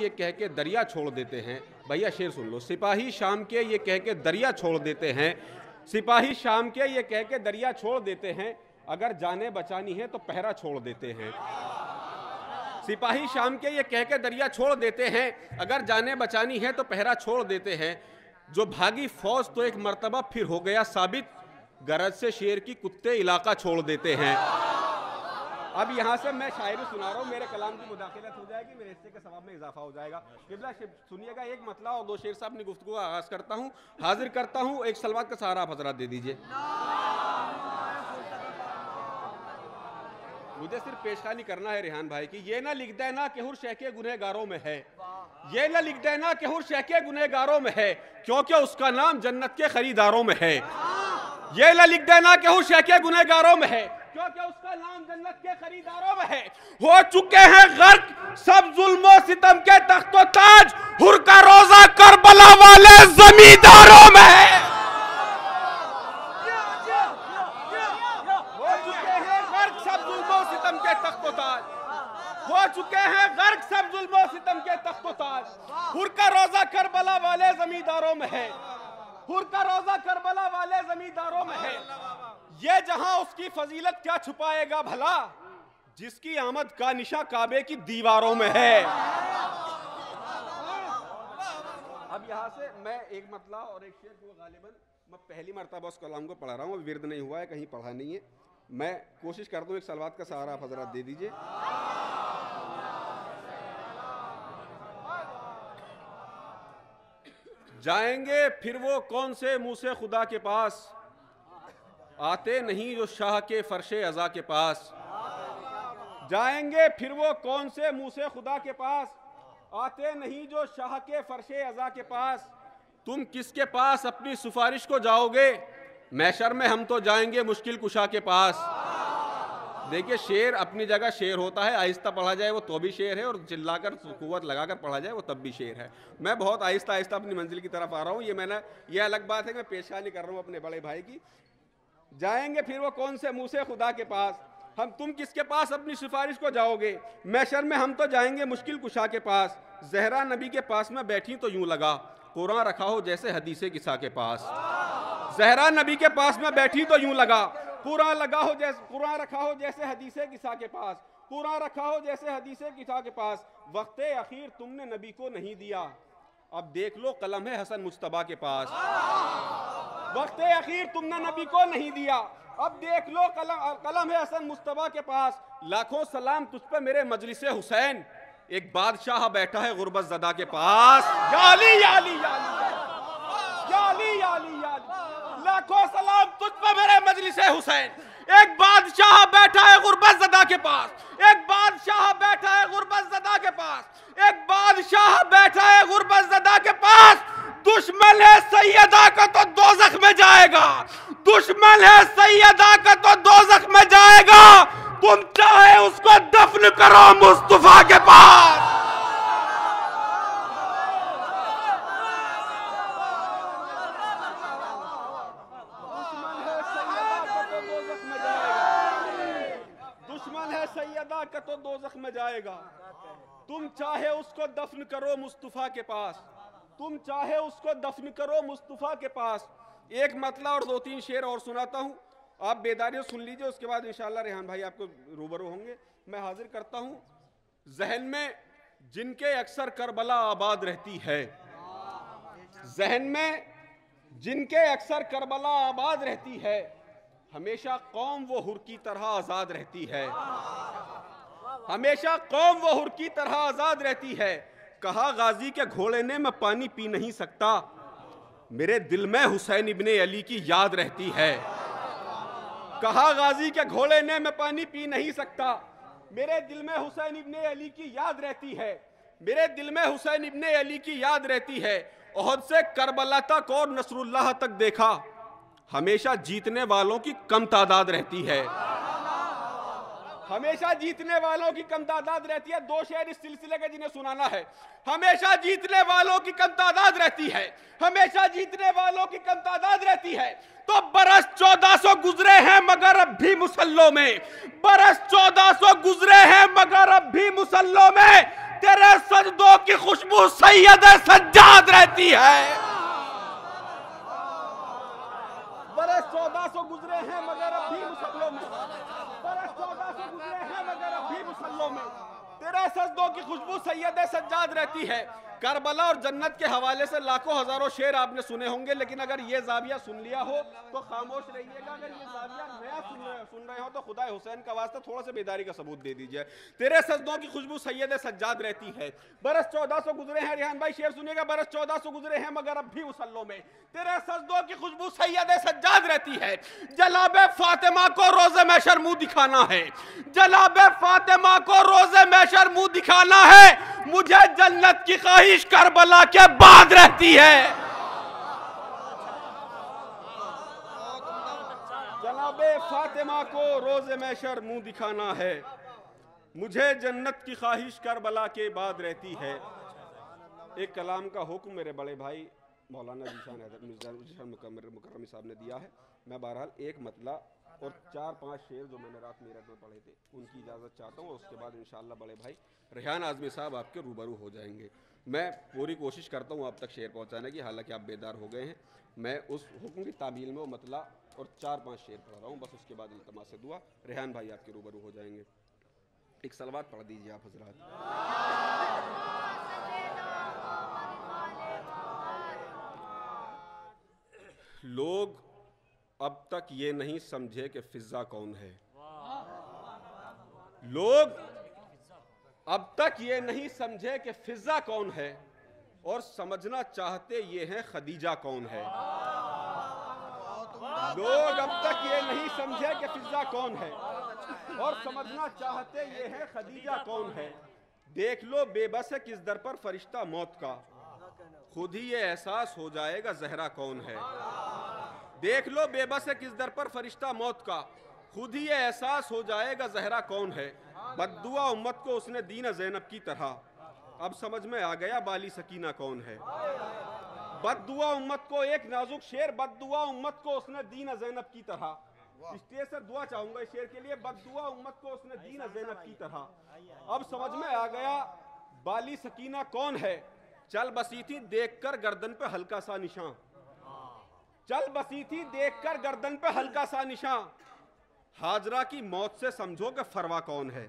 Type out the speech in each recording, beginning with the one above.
ये कह के दरिया छोड़ देते हैं। भैया शेर सुन लो। सिपाही शाम के ये कह के दरिया छोड़ देते हैं, सिपाही शाम के ये कह के दरिया छोड़ देते हैं, अगर जाने बचानी है तो पहरा छोड़ देते हैं। सिपाही शाम के ये कह के दरिया छोड़ देते हैं, अगर जाने बचानी है तो पहरा छोड़ देते हैं। जो भागी फौज तो एक मर्तबा फिर हो गया साबित, गरज से शेर की कुत्ते इलाका छोड़ देते हैं। अब यहाँ से मैं शायरी सुना रहा हूँ, मेरे कलाम की मुदाखलत हो जाएगी, मेरे हिस्से के सवाब में इजाफा हो जाएगा। किबला सुनिएगा, एक मतला और दो शेर से अपनी गुफ्तगू का आगाज करता हूँ, हाजिर करता हूँ। एक सलवात का सहारा आप हजरात दे दीजिए। मुझे सिर्फ पेशखानी करना है रेहान भाई की। ये ना लिख देना कि हुर शह के गुनहगारों में है, ये ना लिख देना कि हुर शह के गुनहगारों में है, क्योंकि उसका नाम जन्नत के खरीदारों में है। ये ना लिख देना कि हुर शह के गुनहगारों में है, क्योंकि उसका नाम जन्नत के खरीदारों में है। हो चुके हैं गर्क सब जुल्मों सितम के तख्तो ताज, हुर का रोजा करबला वाले जमींदारों में है। हो चुके हैं गर्क सब जुल्मों सितम के तख्तो ताज, हो चुके हैं गर्क सब जुल्मों सितम के तख्तो ताज, हुर का रोजा करबला वाले जमींदारों में है, हुर का रोजा करबला वाले जमींदारों में है। ये जहां उसकी फजीलत क्या छुपाएगा भला, जिसकी आमद का निशा काबे की दीवारों में है। अब यहां से मैं एक मतला और एक शेर को गालिबन मैं पहली मर्तबा उस कलाम को पढ़ा रहा हूं, विर्द नहीं हुआ है, कहीं पढ़ा नहीं है। मैं कोशिश करता हूं, एक सलवात का सहारा आप हजरात दे दीजिए। जाएंगे फिर वो कौन से मुंह से खुदा के पास, आते नहीं जो शाह के फर्शे अज़ा के पास। जाएंगे फिर वो कौन से मुंह से खुदा के पास, आते नहीं जो शाह के फर्शे अज़ा के पास। तुम किसके पास अपनी सिफारिश को जाओगे, मैशर में हम तो जाएंगे मुश्किल कुशा के पास। देखिए, शेर अपनी जगह शेर होता है, आहिस्ता पढ़ा जाए वो तो भी शेर है, और चिल्लाकर कुव्वत लगाकर पढ़ा जाए वो तब भी शेर है। मैं बहुत आहिस्ता आहिस्ता अपनी मंजिल की तरफ आ रहा हूँ। ये अलग बात है, मैं पेशखानी कर रहा हूँ अपने बड़े भाई की। जाएंगे फिर वो कौन से मुंह से खुदा के पास, तुम किसके पास अपनी सिफारिश को जाओगे, मैशर में हम तो जाएंगे मुश्किल कुशा के पास। जहरा नबी के पास में बैठी तो यूं लगा, कुरान रखा हो जैसे हदीसे किसा के पास। जहरा नबी के पास में बैठी तो यूं लगा, कुरान रखा हो जैसे हदीसे किसा के पास, कुरान रखा हो जैसे हदीसे किसा के पास। वक्ते अखीर तुमने नबी को नहीं दिया, अब देख लो कलम है हसन मुस्तबा के पास। वक्ते अखीर तुमने नबी को नहीं दिया, अब देख लो कलम है हसन मुस्तबा के पास। लाखों सलाम तुझ पे मेरे मजलिसे हुसैन, एक बादशाह बैठा है गुरबत ज़दा के पास। याली याली याली याली याली याली, लाखों सलाम तुझ पे मेरे मजलिसे हुसैन, एक बादशाह बैठा है गुरबत ज़दा के पास, एक बादशाह बैठा है गुरबत ज़दा के पास, एक बादशाह बैठा है गुरबत ज़दा के पास। दुश्मन है सैयदा का तो दोज़ख में जाएगा, दुश्मन है सैयदा का तो दोज़ख में जाएगा। तुम चाहे उसको दफन करो मुस्तफा के पास। दुश्मन है सैयदा का तो दोज़ख में जाएगा। तुम चाहे उसको दफन करो मुस्तफा के पास, तुम चाहे उसको दफन करो मुस्तफा के पास। एक मतला और दो तीन शेर और सुनाता हूँ, आप बेदारी सुन लीजिए, उसके बाद इंशाअल्लाह रेहान भाई आपको रूबरू होंगे। मैं हाजिर करता हूँ, जहन में जिनके अक्सर करबला आबाद रहती है, जहन में जिनके अक्सर करबला आबाद रहती है, हमेशा कौम वो हुर की तरह आजाद रहती है, हमेशा कौम वो हुर की तरह आजाद रहती है। कहा गाजी के घोड़े ने मैं पानी पी नहीं सकता, मेरे दिल में हुसैन इब्ने अली की याद रहती है। कहा गाजी के घोड़े ने मैं पानी पी नहीं सकता, मेरे दिल में हुसैन इब्ने अली की याद रहती है, मेरे दिल में हुसैन इब्ने अली की याद रहती है। ओहद से करबला तक और नसरुल्लाह तक देखा, हमेशा जीतने वालों की कम तादाद रहती है, हमेशा जीतने वालों की कम तादाद रहती है। दो शेर इस सिलसिले के जिन्हें सुनाना है। हमेशा जीतने वालों की कम तादाद रहती है, हमेशा जीतने वालों की कम तादाद रहती है। तो बरस 1400 गुजरे हैं मगर अब भी मुसल्लों में, बरस 1400 गुजरे हैं मगर अब भी मुसल्लों में तेरे सजदों की खुशबू सैयद सज्जाद रहती है। बरस 1400 गुजरे हैं मगर अब भी मुसल्लों में, बरस 1400 गुजरे हैं मगर अब भी मुसल्लों में तेरे सजदों की खुशबू सैयद सज्जाद रहती है। करबला और जन्नत के हवाले से लाखों हजारों शेर आपने सुने होंगे, लेकिन अगर ये जाविया सुन लिया हो तो खामोश रहिएगा। अगर ये जाविया नया सुन रहे हो तो खुदा हुसैन का वास्ता थोड़ा सा बेदारी का सबूत दे दीजिए। तेरे सजदों की खुशबू सैयद सज्जाद रहती है। बरस 1400 गुजरे हैं, रेहान भाई शेर सुनिएगा, बरस 1400 गुजरे हैं मगर अब भी मुसल्लों में तेरे सजदों की खुशबू सैयद सज्जाद रहती है। जनाबे फातिमा को रोज़े महशर मुंह दिखाना है, जनाबे फातिमा को रोज़े महशर मुंह दिखाना है। मुझे जन्नत की ख्वाहिश करबला के बाद रहती है। जनाबे फातिमा को रोज़े महशर मुंह दिखाना है, मुझे जन्नत की ख्वाहिश करबला के बाद रहती है। एक कलाम का हुक्म मेरे बड़े भाई मौलाना जीशान मुकर्रमी साहब ने दिया है। मैं बहरहाल एक मतला और 4-5 शेर जो मैंने रात मेरठ में पढ़े थे उनकी इजाज़त चाहता हूँ। उसके बाद इंशाअल्लाह बड़े भाई रेहान आज़मी साहब आपके रूबरू हो जाएंगे। मैं पूरी कोशिश करता हूँ आप तक शेर पहुँचाने की, हालांकि आप बेदार हो गए हैं। मैं उस हुक्म की तामील में वो मतला और 4-5 शेर पढ़ रहा हूँ बस। उसके बाद इल्तमास से दुआ, रेहान भाई आपके रूबरू हो जाएंगे। एक सलवात पढ़ दीजिए आप हजरात। लोग अब तक ये नहीं समझे कि फिजा कौन है, लोग अब तक ये नहीं समझे कि फिजा कौन है और समझना चाहते ये हैं खदीजा कौन है। लोग अब तक ये नहीं समझे कि फिजा कौन है और समझना चाहते ये हैं खदीजा कौन है। देख लो बेबस है किस दर पर फरिश्ता मौत का, खुद ही ये एहसास हो जाएगा जहरा कौन है। देख लो बेबस है किस दर पर फरिश्ता मौत का, खुद ही ये एहसास हो जाएगा जहरा कौन है। बद्दुआ उम्मत को उसने दीन ज़ैनब की तरह, अब समझ में आ गया बाली सकीना कौन है। बद्दुआ उम्मत को, एक नाजुक शेर, बद्दुआ उम्मत को उसने दीन ज़ैनब की तरह। स्टेज से दुआ चाहूंगा इस शेर के लिए। बद्दुआ उम्मत को उसने दीन ज़ैनब की तरह, अब समझ में आ गया बाली सकीना कौन है। चल बसी थी देखकर गर्दन पे हल्का सा निशान, चल बसी थी देखकर गर्दन पे हल्का सा निशान, हाजरा की मौत से समझो कि फरवा कौन है।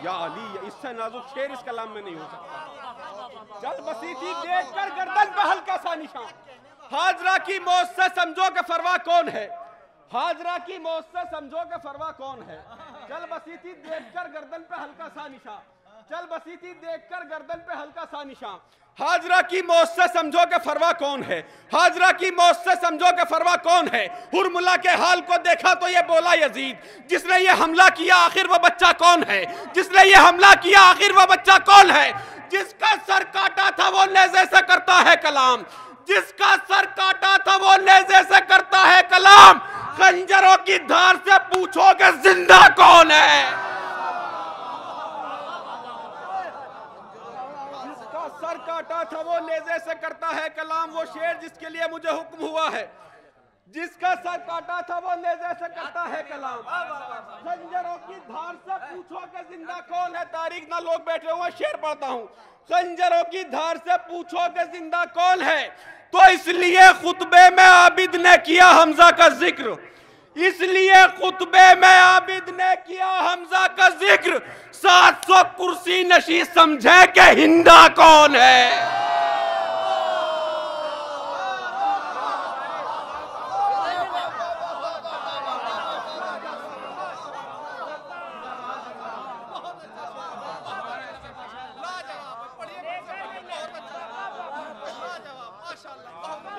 या अली, इससे नाजुक शेर इस कलाम में नहीं हो सकता। चल बसी थी देखकर गर्दन पे हल्का सा निशान, हाजरा की मौत से समझो कि फरवा कौन है। हाजरा की मौत से समझो कि फरवा कौन है। चल बसी थी देखकर गर्दन पे हल्का सा निशान, चल बसी थी देखकर गर्दन पे हल्का सा निशान, हाजरा की मौत से समझो कि फरवा कौन है। हाजरा की मौत से समझो कि फरवा कौन है। हुरमुला के हाल को देखा तो ये बोला यजीद, जिसने ये हमला किया आखिर वो बच्चा कौन है। जिसने ये हमला किया आखिर वो बच्चा कौन है। जिसका सर काटा था वो नेज़े से करता है कलाम, जिसका सर काटा था वो नेज़े से करता है कलाम। खंजरों की धार से पूछो कि जिंदा कौन है। सर काटा था वो नेज़े से करता है कलाम, वो शेर जिसके लिए मुझे हुक्म हुआ है। जिसका सर काटा था वो नेज़े से करता है कलाम, खंजरों की धार से पूछो कि जिंदा कौन है। तारीख ना लोग बैठे हुए, शेर पढ़ता हूँ। खंजरों की धार से पूछो कि जिंदा कौन है। तो इसलिए खुतबे में आबिद ने किया हमजा का जिक्र, इसलिए खुतबे में आबिद ने किया हमजा का जिक्र। 700 कुर्सी नशी समझे कि हिंदा कौन है।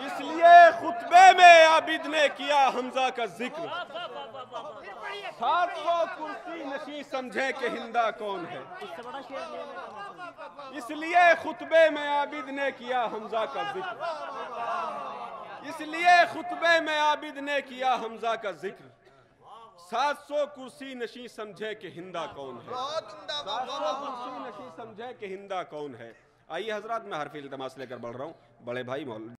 इसलिए खुतबे में आबिद ने किया हमजा का जिक्र। 700 कुर्सी नशी समझे कि हिंदा कौन है। इसलिए खुतबे में आबिद ने किया हमजा का जिक्र, इसलिए खुतबे में आबिद ने किया हमजा का जिक्र। 700 कुर्सी नशी समझे कि हिंदा कौन है। 700 कुर्सी नशी समझे कि हिंदा कौन है। आइए हजरात, मैं हरफ इल्तमास लेकर बढ़ रहा हूँ। बड़े भाई मौलाना